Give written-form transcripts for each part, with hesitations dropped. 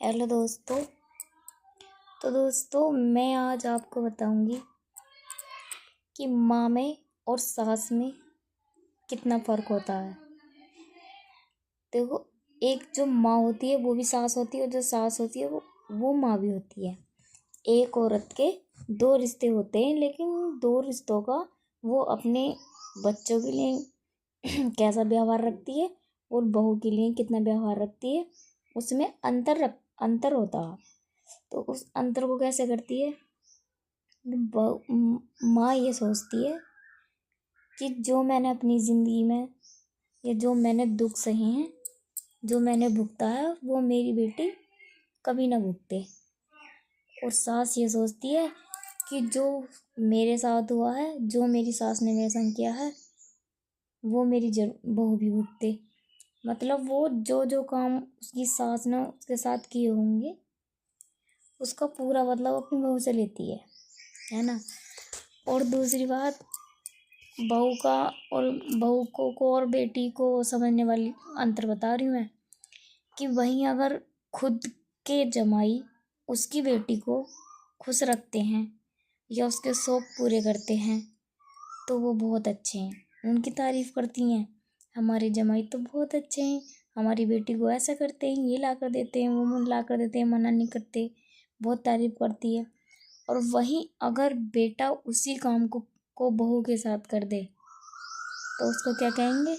Hello दोस्तों। तो दोस्तों मैं आज आपको बताऊंगी कि माँ में और सास में कितना फ़र्क होता है। देखो, एक जो माँ होती है वो भी सास होती है, और जो सास होती है वो माँ भी होती है। एक औरत के दो रिश्ते होते हैं, लेकिन दो रिश्तों का वो अपने बच्चों के लिए कैसा व्यवहार रखती है और बहू के लिए कितना व्यवहार रखती है, उसमें अंतर होता है। तो उस अंतर को कैसे करती है? माँ ये सोचती है कि जो मैंने अपनी ज़िंदगी में या जो मैंने दुख सहे हैं, जो मैंने भुगता है, वो मेरी बेटी कभी ना भुगते। और सास ये सोचती है कि जो मेरे साथ हुआ है, जो मेरी सास ने मेरे संग किया है, वो मेरी बहू भी भुगते। मतलब वो जो जो काम उसकी सास ने उसके साथ किए होंगे, उसका पूरा मतलब अपनी बहू से लेती है ना। और दूसरी बात, बहू का और बहू को और बेटी को समझने वाली अंतर बता रही हूँ मैं, कि वहीं अगर खुद के जमाई उसकी बेटी को खुश रखते हैं या उसके शौक पूरे करते हैं, तो वो बहुत अच्छे हैं, उनकी तारीफ़ करती हैं। हमारे जमाई तो बहुत अच्छे हैं, हमारी बेटी को ऐसा करते हैं, ये ला कर देते हैं, वो ला कर देते हैं, मना नहीं करते, बहुत तारीफ़ करती है। और वहीं अगर बेटा उसी काम को बहू के साथ कर दे, तो उसको क्या कहेंगे?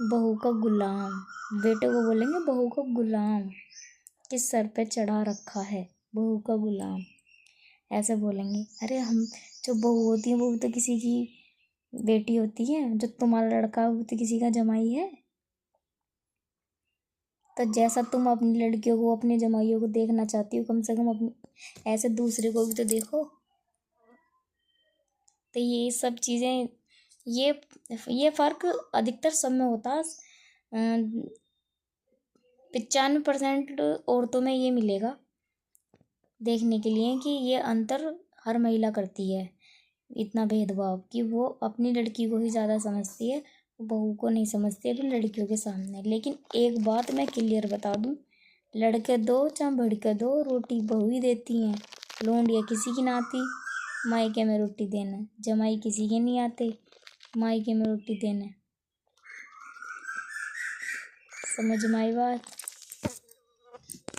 बहू का गुलाम। बेटे को बोलेंगे बहू का गुलाम, किस सर पे चढ़ा रखा है, बहू का गुलाम, ऐसे बोलेंगे। अरे हम जो बहू होती है वो भी तो किसी की बेटी होती है, जो तुम्हारा लड़का है वो तो किसी का जमाई है। तो जैसा तुम अपनी लड़कियों को, अपने जमाइयों को देखना चाहती हो, कम से कम अपनी ऐसे दूसरे को भी तो देखो। तो ये सब चीज़ें, ये फ़र्क अधिकतर सब में होता है। 95% औरतों में ये मिलेगा देखने के लिए कि ये अंतर हर महिला करती है। इतना भेदभाव कि वो अपनी लड़की को ही ज़्यादा समझती है, बहू को नहीं समझती है अपनी लड़कियों के सामने। लेकिन एक बात मैं क्लियर बता दूँ, लड़के दो चाहे भड़के दो, रोटी बहू ही देती हैं। लोंडिया किसी की ना आती मायके में रोटी देना, जमाई किसी के नहीं आते मायके में रोटी देना। समझ में आई बात?